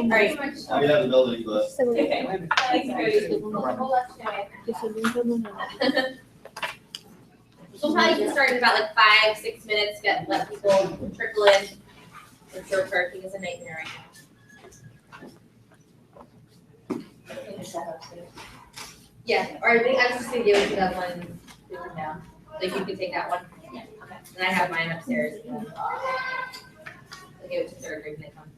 right. I have the ability, but. So probably can start in about like 5-6 minutes, let people trickle in. I'm sure parking is a nightmare right now. Yeah, or I was just gonna give it to that one down. Like you can take that one. Yeah. Okay. And I have mine upstairs. I'll give it to third grade when they come.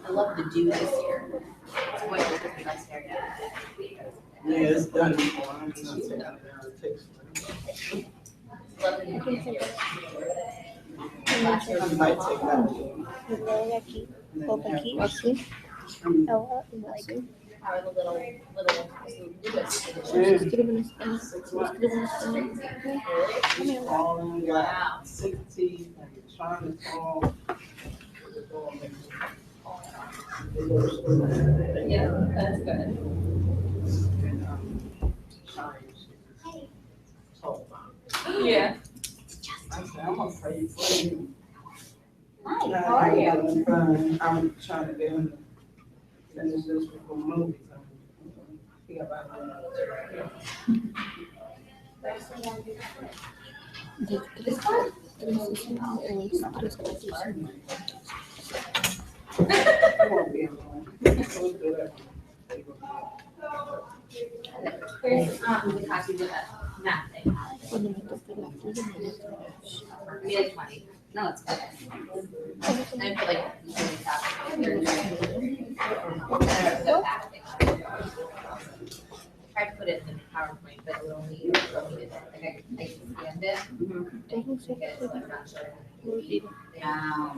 I love the dew this year. It's way older than last year. Yeah, it's done before. I'm not saying that it takes. Love the dew. You might take that. How are the little Falling, got 6 teeth, and trying to fall. Yeah, that's good. And, shine. So, Yeah. I said, I'm afraid for you. Hi, how are you? I'm trying to get him to finish this before movies. He got about Here's the copy with that math thing. Maybe like 20. No, it's good. I feel like you can make that. I tried to put it in the PowerPoint, but it would only like I scanned it. To get it, so I'm not sure. Yeah.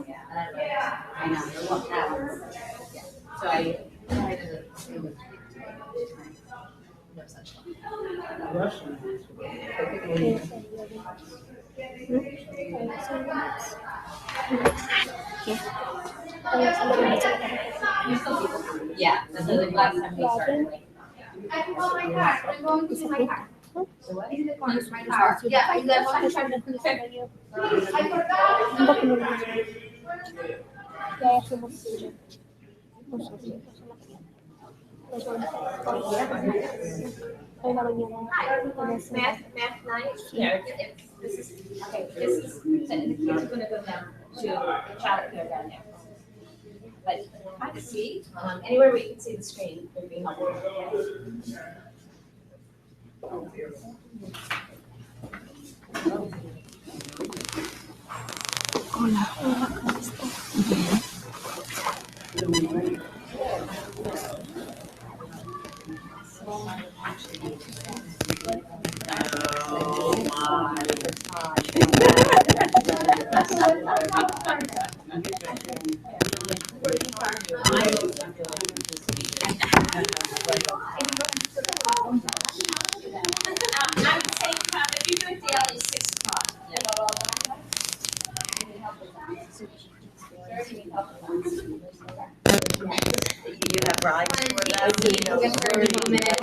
I know. They want that one. Yeah. So I tried to. No such thing. Russian. Yeah, that's the last time we started. I call my car. I'm going to my car. So what? He's in the corner of my car. Yeah, I left my car. I forgot. Math night? Yeah. This is, okay, this is, and the kids are gonna go down to child care down there. But, kind of see, anywhere where you can see the screen would be helpful. I'm saying, if you do it daily, 6 o'clock. You have rides for that? We're gonna start in a few minutes.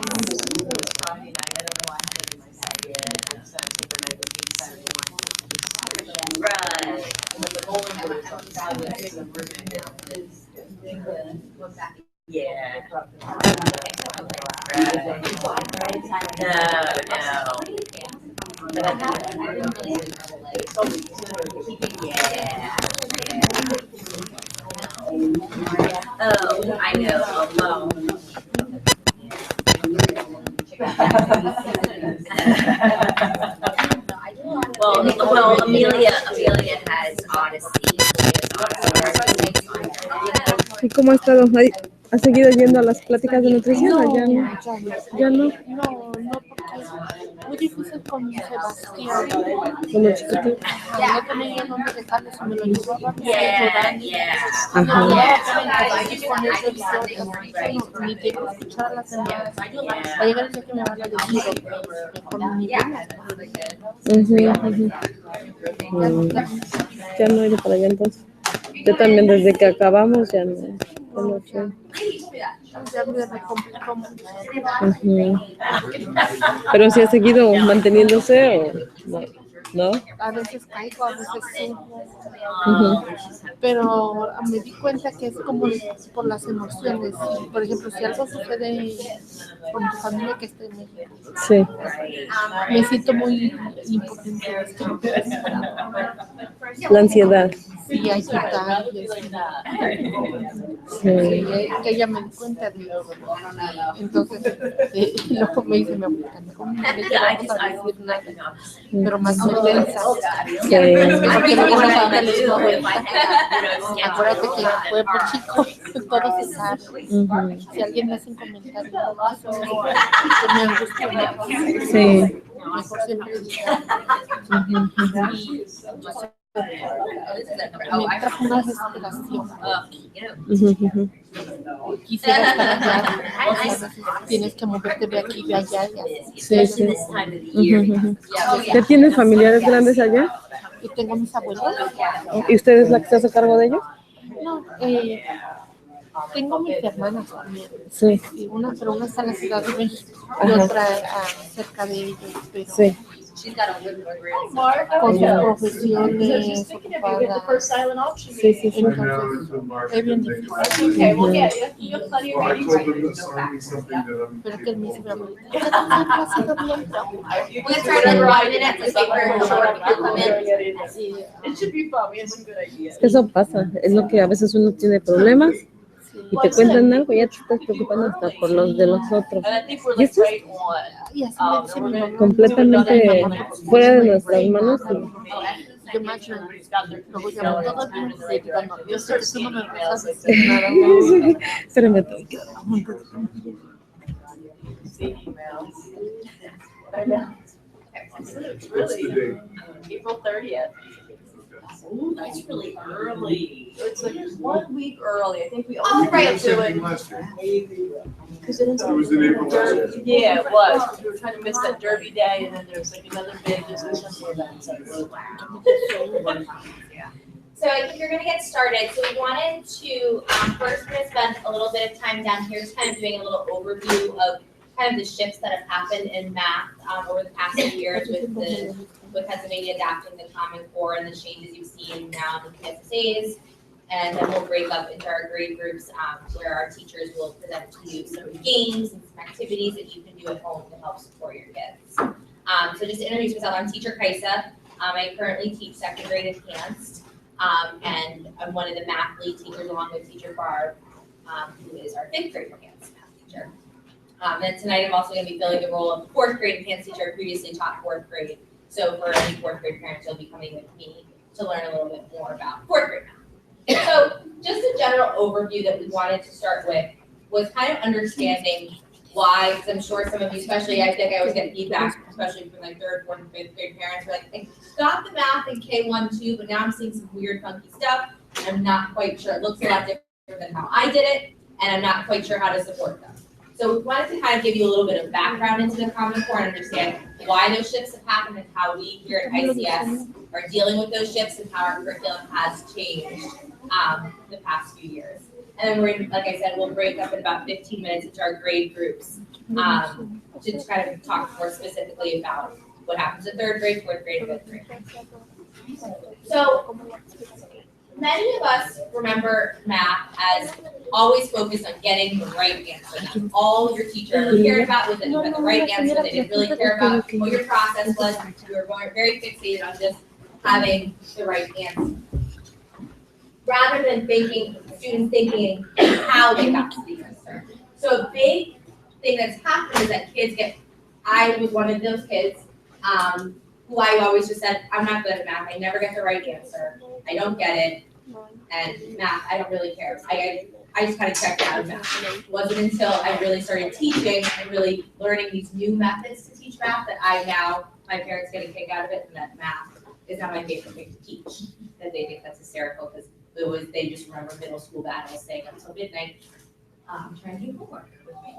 Friday night, I don't know why I had it in my head yet. So I think the night would be Saturday morning. Right. And then the bowling was on Saturday, so we're yeah. Oh, I know, alone. Well, Amelia has Odyssey. ¿Y cómo ha estado? ¿Ha seguido yendo a las pláticas de nutrición o ya no? ¿Ya no? No, porque muy difícil con Sebastián. Con los chiquitos. No tenía dónde dejarlo, se me lo llevaba. Ni quiero escuchar las demás. Va a llegar el día que me van a decir con mi vida. Ya no he ido para allá entonces. Yo también desde que acabamos ya no fui. ya me complicó mucho. Ujú. Pero si ha seguido manteniéndose o no, ¿no? A veces caigo, a veces subo, Ujú. pero me di cuenta que es como por las emociones. Por ejemplo, si algo sucede con tu familia que esté en México, Sí, me siento muy impotente. la ansiedad. Sí, ayudar y eso. Sí. Que ella me di cuenta de eso. Entonces, luego me dice mi abuelita, mejor no le vamos a decir nada, pero más intensa. Sí. Porque luego le digo, abuelita, acuérdate que en el pueblo chico todo se sabe. Ujú. Si alguien me hace un comentario, que me angustia más. Sí. Mejor siempre digo, Ujú. y me trajo una desesperación. Ujú, ujú. Quisiera estar allá, o sea, a veces tienes que moverte de aquí, de allá, y así. Sí, sí. Ujú, ujú. ¿Ya tienes familiares grandes allá? Y tengo mis abuelos. ¿Y usted es la que se hace cargo de ellos? No, tengo mis hermanas también. Sí. Y pero una está en la Ciudad de México y Ajá. otra cerca de ellos, pero Sí. con sus profesiones ocupadas. Sí, sí, sí. Entonces, es bien difícil. Ujú. Pero que él me dice, mi abuelita, siempre ha sido bien, pero We're gonna start in 5 minutes, like wait for Jordan to come in. It should be fun, we have some good ideas. Es que eso pasa, es lo que a veces uno tiene problemas y te cuentan algo y ya te estás preocupando hasta por los de los otros. And I think we're Y like esto es right on. y así me dice mi mamá. completamente fuera de nuestras manos. Yo más no, luego llamo todo bien, y digo, no, yo sé que tú no me vas a decir nada. Espérame tantito. See emails. I know. It's really April 30th. Ooh, that's really early. It's like 1 week early. I think we Oh, always right. do it. Because it was in April. Yeah, it was. 'Cause we were trying to miss that Derby Day, and then there was like another big discussion event. So So I think you're gonna get started. So we wanted to, first we're gonna spend a little bit of time down here, just kind of doing a little overview of kind of the shifts that have happened in math, over the past few years with Pennsylvania adapting the Common Core and the changes you've seen now in the PSSAs. And then we'll break up into our grade groups, where our teachers will present to you some games and some activities that you can do at home to help support your kids. So just to introduce myself, I'm teacher Kaisa. I currently teach second grade advanced. And I'm one of the math lead teachers along with teacher Barb, who is our fifth grade advanced math teacher. And tonight I'm also gonna be filling the role of fourth grade advanced teacher. I previously taught fourth grade. So for any fourth grade parents, you'll be coming with me to learn a little bit more about fourth grade math. So just a general overview that we wanted to start with was kind of understanding why, because I'm sure some of you, especially, I think I always get feedback, especially from like third, fourth, and fifth grade parents, are like, I got the math in K1, 2, but now I'm seeing some weird funky stuff, and I'm not quite sure. It looks a lot different than how I did it, and I'm not quite sure how to support them. So we wanted to kind of give you a little bit of background into the Common Core and understand why those shifts have happened and how we here at ICS are dealing with those shifts and how our curriculum has changed the past few years. And then we're, like I said, we'll break up in about 15 minutes into our grade groups to kind of talk more specifically about what happens in third grade, fourth grade, and fifth grade. So many of us remember math as always focused on getting the right answer. That's all your teacher ever cared about was that you got the right answer. They didn't really care about what your process was. You were very fixated on just having the right answer, rather than students thinking how they got to the answer. So a big thing that's happened is that I was one of those kids who I always just said, I'm not good at math. I never get the right answer. I don't get it. And math, I don't really care. I just kind of checked out of math. It wasn't until I really started teaching and really learning these new methods to teach math that my parents get a kick out of it, and that math is not my favorite thing to teach. That they think that's hysterical because they just remember middle school battles staying up until midnight trying to do homework with me.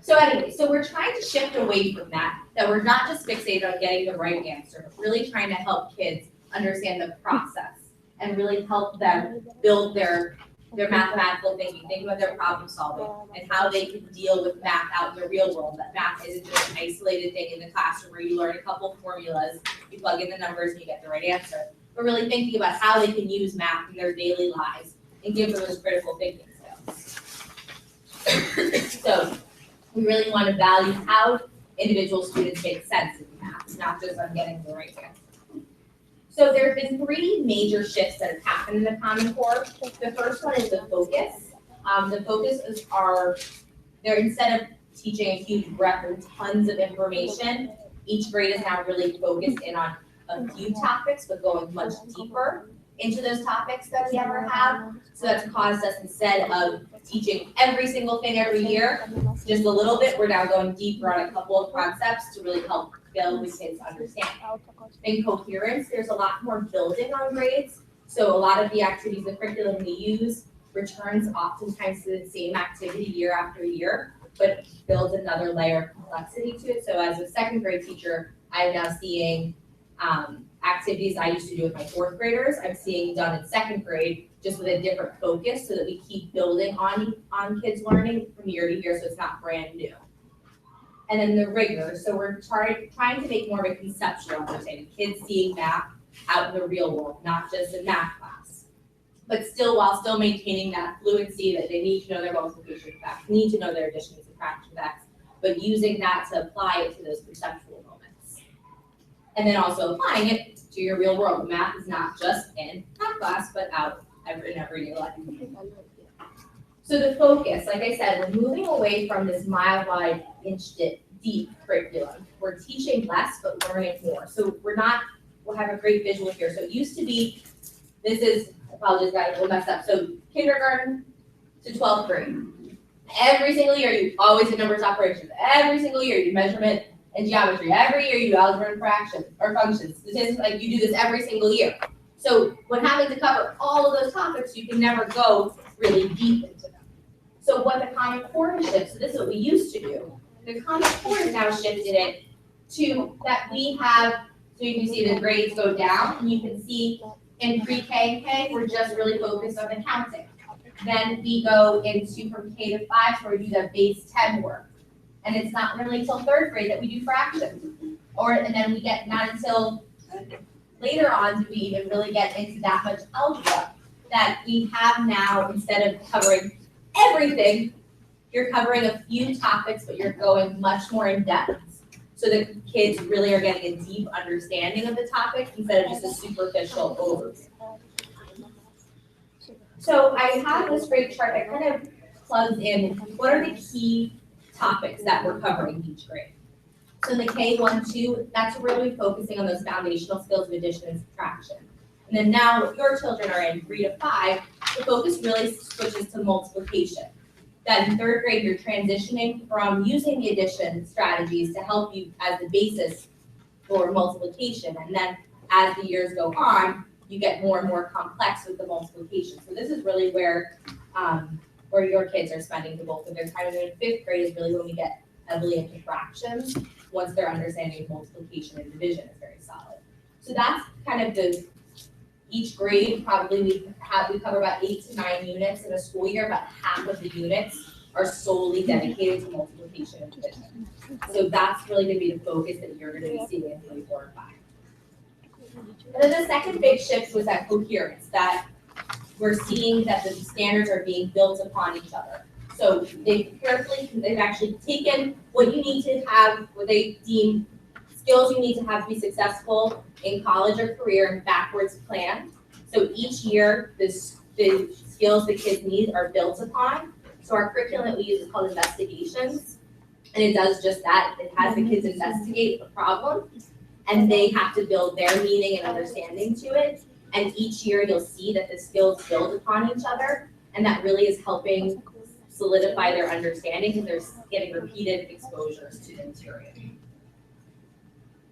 So anyway, so we're trying to shift away from that we're not just fixated on getting the right answer, but really trying to help kids understand the process and really help them build their their mathematical thinking, think about their problem solving, and how they can deal with math out in the real world. That math isn't just an isolated thing in the classroom where you learn a couple formulas, you plug in the numbers and you get the right answer. But really thinking about how they can use math in their daily lives and give them those critical thinking skills. So we really want to value how individual students make sense in math, not just on getting the right answer. So there have been 3 major shifts that have happened in the Common Core. The first one is the focus. The focus is they're instead of teaching a huge breadth and tons of information, each grade is now really focused in on a few topics, but going much deeper into those topics that we ever have. So that's caused us, instead of teaching every single thing every year, just a little bit, we're now going deeper on a couple of concepts to really help build the kids' understanding. In coherence, there's a lot more building on grades. So a lot of the activities, the curriculum we use returns oftentimes to the same activity year after year, but builds another layer of complexity to it. So as a 2nd grade teacher, I'm now seeing activities I used to do with my 4th graders, I'm seeing done in 2nd grade, just with a different focus, so that we keep building on kids' learning from year to year, so it's not brand new. And then the rigor, so we're trying to make more of a conceptual understanding, kids seeing math out in the real world, not just in math class. But still, while still maintaining that fluency that they need to know their multiplication facts, need to know their addition and subtraction facts, but using that to apply it to those conceptual moments. And then also applying it to your real world. Math is not just in math class, but out in everyday life. So the focus, like I said, we're moving away from this mile wide, inch deep curriculum. We're teaching less, but learning more. So we'll have a great visual here. So it used to be, apologies guys, we'll mess up. So kindergarten to 12th grade. Every single year, you always do numbers operations. Every single year, you do measurement and geometry. Every year, you do algebra and fractions or functions. Statistics, like you do this every single year. So when having to cover all of those topics, you can never go really deep into them. So what the Common Core has shifted, so this is what we used to do. The Common Core has now shifted it to that we have, so you can see the grades go down, and you can see in pre-K and K, we're just really focused on the counting. Then we go into from K to 5, where we do the base 10 work. And it's not really until 3rd grade that we do fractions. And then we get not until later on do we even really get into that much algebra that we have now, instead of covering everything, you're covering a few topics, but you're going much more in depth. So the kids really are getting a deep understanding of the topic instead of just a superficial overview. So I have this great chart that kind of plugs in what are the key topics that we're covering each grade. So in the K1, 2, that's where we'll be focusing on those foundational skills of addition and subtraction. And then now, if your children are in 3 to 5, the focus really switches to multiplication. That in 3rd grade, you're transitioning from using the addition strategies to help you as the basis for multiplication. And then as the years go on, you get more and more complex with the multiplication. So this is really where your kids are spending the bulk of their time. And in 5th grade is really when we get heavily into fractions, once their understanding of multiplication and division is very solid. So that's kind of each grade, probably we cover about 8 to 9 units in a school year. About half of the units are solely dedicated to multiplication and division. So that's really going to be the focus that you're going to be seeing in 3, 4, and 5. And then the second big shift was that coherence, that we're seeing that the standards are being built upon each other. So they've actually taken what you need to have, what they deem skills you need to have to be successful in college or career, and backwards planned. So each year, the skills the kids need are built upon. So our curriculum that we use is called Investigations, and it does just that. It has the kids investigate a problem, and they have to build their meaning and understanding to it. And each year, you'll see that the skills build upon each other, and that really is helping solidify their understanding because they're getting repeated exposures to the material.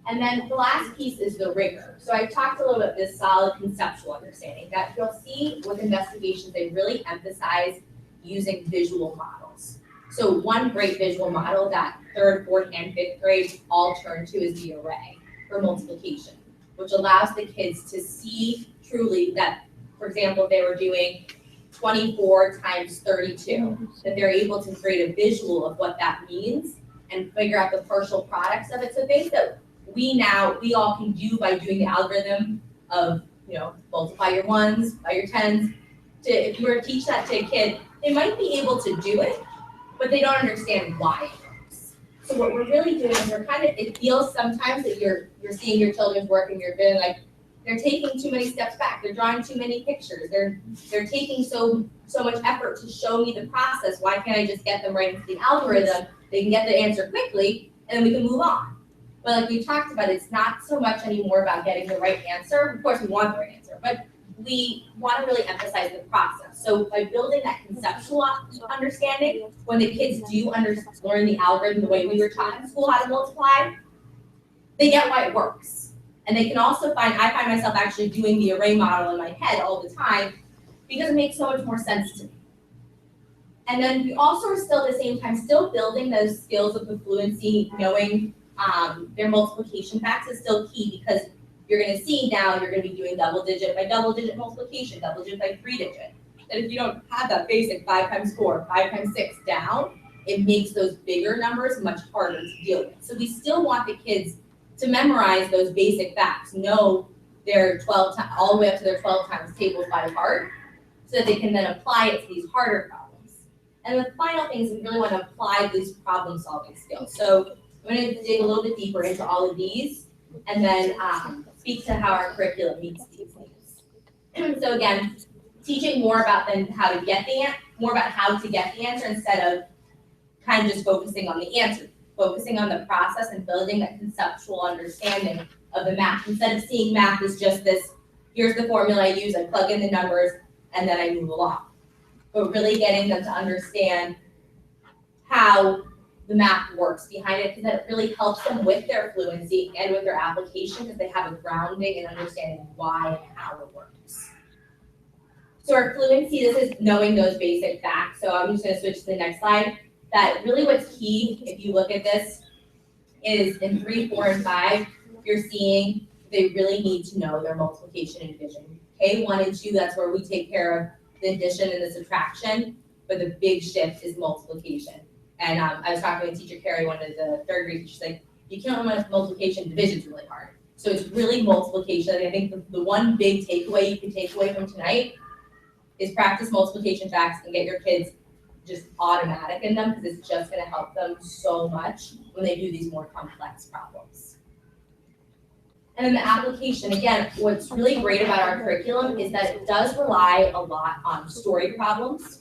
And then the last piece is the rigor. So I talked a little bit about this solid conceptual understanding that you'll see with Investigations, they really emphasize using visual models. So one great visual model that 3rd, 4th, and 5th grade all turn to is the array for multiplication, which allows the kids to see truly that, for example, if they were doing 24 times 32, that they're able to create a visual of what that means and figure out the partial products of it. So things that we all can do by doing the algorithm of, multiply your ones by your tens. If you were to teach that to a kid, they might be able to do it, but they don't understand why it works. So what we're really doing is it feels sometimes that you're seeing your children's work and you're feeling like they're taking too many steps back, they're drawing too many pictures, they're taking so much effort to show me the process. Why can't I just get them right into the algorithm? They can get the answer quickly, and then we can move on. But like we talked about, it's not so much anymore about getting the right answer. Of course, we want the right answer, but we want to really emphasize the process. So by building that conceptual understanding, when the kids do learn the algorithm the way we were taught in school how to multiply, they get why it works. And they can also I find myself actually doing the array model in my head all the time because it makes so much more sense to me. And then we also are still at the same time still building those skills of the fluency, knowing their multiplication facts is still key, because you're going to see now you're going to be doing double digit by double digit multiplication, double digit by 3 digit. That if you don't have that basic 5 times 4, 5 times 6 down, it makes those bigger numbers much harder to deal with. So we still want the kids to memorize those basic facts, know their 12 times, all the way up to their 12 times tables by heart, so that they can then apply it to these harder problems. And the final thing is we really want to apply these problem solving skills. So I'm going to dig a little bit deeper into all of these and then speak to how our curriculum meets these needs. So again, teaching more about how to get the answer instead of kind of just focusing on the answer, focusing on the process and building that conceptual understanding of the math. Instead of seeing math as just this, here's the formula I use, I plug in the numbers, and then I move along. But really getting them to understand how the math works behind it, because that really helps them with their fluency and with their application, because they have a grounding and understanding why and how it works. So our fluency, this is knowing those basic facts. So I'm just going to switch to the next slide. That really what's key, if you look at this, is in 3, 4, and 5, you're seeing they really need to know their multiplication and division. K1 and 2, that's where we take care of the addition and the subtraction, but the big shift is multiplication. And I was talking with teacher Carrie, one of the 3rd grade teachers, like, you can't learn multiplication, division is really hard. So it's really multiplication. And I think the one big takeaway you can take away from tonight is practice multiplication facts and get your kids just automatic in them, because it's just going to help them so much when they do these more complex problems. And then the application, again, what's really great about our curriculum is that it does rely a lot on story problems,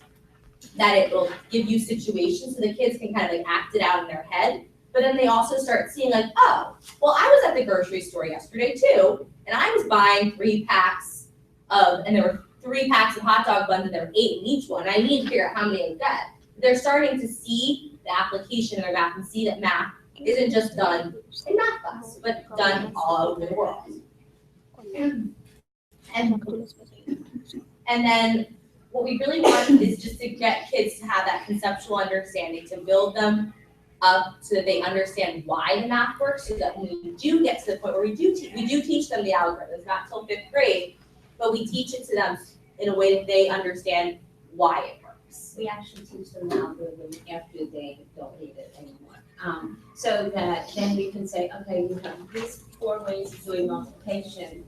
that it will give you situations so the kids can kind of like act it out in their head, but then they also start seeing like, oh, well, I was at the grocery store yesterday too, and I was buying 3 packs of, and there were 3 packs of hot dog buns and there were 8 in each one. I need to figure out how many I got. They're starting to see the application in their math and see that math isn't just done in math class, but done all over the world. And then what we really want is just to get kids to have that conceptual understanding, to build them up so that they understand why the math works, so that when we do get to the point where we do teach them the algorithms, not till 5th grade, but we teach it to them in a way that they understand why it works. We actually teach them the algorithm after they don't need it anymore. So that then we can say, okay, you have these 4 ways of doing multiplication.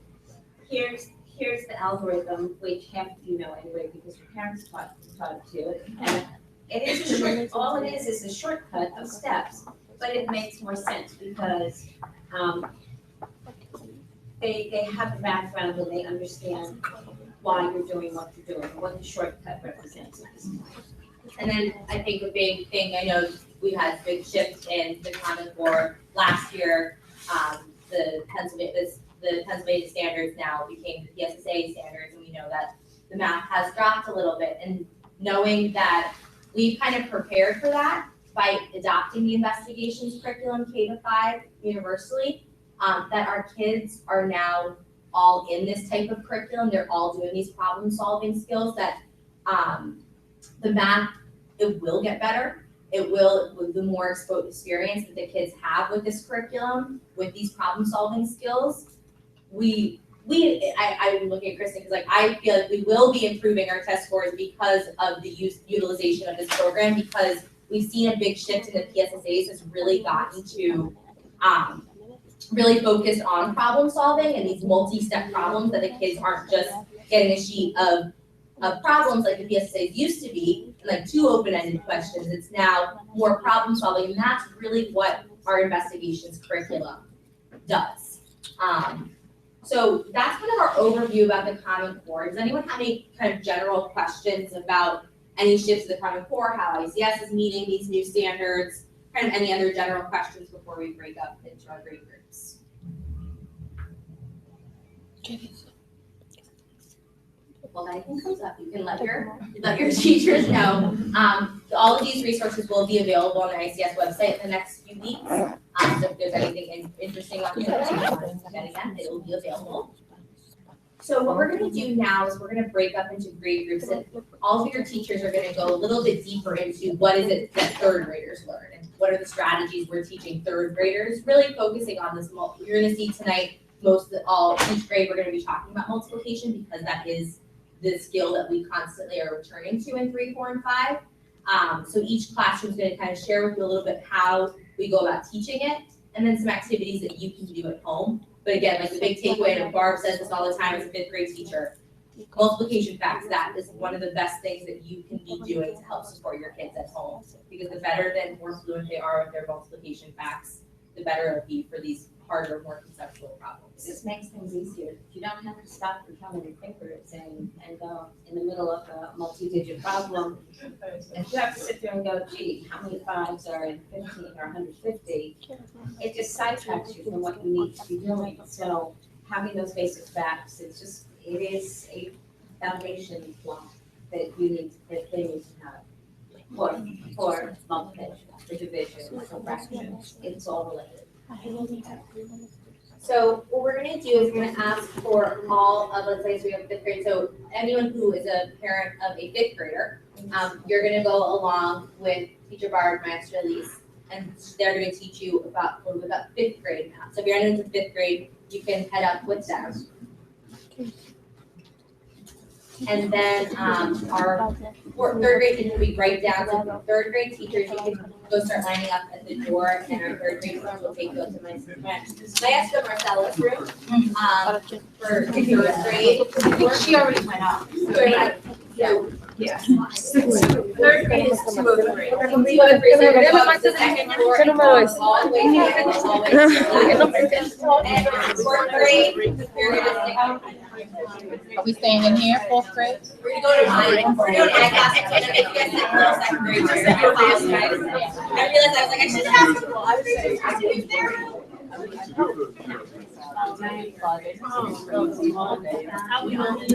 Here's the algorithm, which half of you know anyway because your parents taught it to you. And it is all it is a shortcut of steps, but it makes more sense because they have the background and they understand why you're doing what you're doing, what the shortcut represents. And then I think a big thing, I know we had a big shift in the Common Core last year. The Pennsylvania standards now became the PSSA standards, and we know that the math has dropped a little bit. And knowing that we've kind of prepared for that by adopting the investigations curriculum K-5 universally, that our kids are now all in this type of curriculum. They're all doing these problem solving skills that the math, it will get better. It will, with the more experience that the kids have with this curriculum, with these problem solving skills, we I'm looking at Kristen, because like, I feel like we will be improving our test scores because of the utilization of this program, because we've seen a big shift in the PSSAs has really gotten to, really focused on problem solving and these multi-step problems, that the kids aren't just getting a sheet of problems like the PSSAs used to be, like 2 open-ended questions. It's now more problem solving, and that's really what our investigations curriculum does. So that's kind of our overview about the Common Core. Does anyone have any kind of general questions about any shifts to the Common Core, how ICS is meeting these new standards, kind of any other general questions before we break up into our grade groups? Well, if anything comes up, you can let your teachers know. All of these resources will be available on the ICS website in the next few weeks. So if there's anything interesting on there, then again, it will be available. So what we're gonna do now is we're gonna break up into grade groups, and all of your teachers are gonna go a little bit deeper into what is it that 3rd graders learn, and what are the strategies we're teaching 3rd graders, really focusing on this. You're gonna see tonight, each grade, we're gonna be talking about multiplication, because that is the skill that we constantly are returning to in 3, 4, and 5. So each classroom is going to kind of share with you a little bit how we go about teaching it, and then some activities that you can do at home. But again, like the big takeaway, and Barb says this all the time as a 5th grade teacher, multiplication facts, that is one of the best things that you can be doing to help support your kids at home. Because the better and more fluent they are with their multiplication facts, the better it'll be for these harder, more conceptual problems. It just makes things easier. You don't have to stop becoming a thinker and go in the middle of a multi-digit problem. If you have to sit there and go, gee, how many 5s are in 15 or 150? It just sidetracks you from what you need to be doing. So having those basic facts, it is a foundation block that they need to have for multiplication, for division, for fractions. It's all related. So what we're gonna do is we're gonna ask for all of, let's say, so we have 5th grade, so anyone who is a parent of a 5th grader, you're gonna go along with Teacher Barb, Master Elise, and they're gonna teach you about a little bit about 5th grade now. So if you're into 5th grade, you can head up with them. And then our 3rd grade teachers will be right down. So 3rd grade teachers, you can go start lining up at the door, and our 3rd grade teachers will take you to my Maestra Marcella's room. For 3rd grade. I think she already went out. So, Yeah. 3rd grade is 203. 203. So we're gonna go up to the 2nd floor and número es? all the way to the hallway. And 4th grade, you're gonna stay. Are we staying in here, 4th grade? We're gonna go to mine. We're doing my class. I'm gonna make you guys sit for 2nd grade. Just in your class, guys. I realized I was like, I should have asked them. I was asking if they're. How we learn to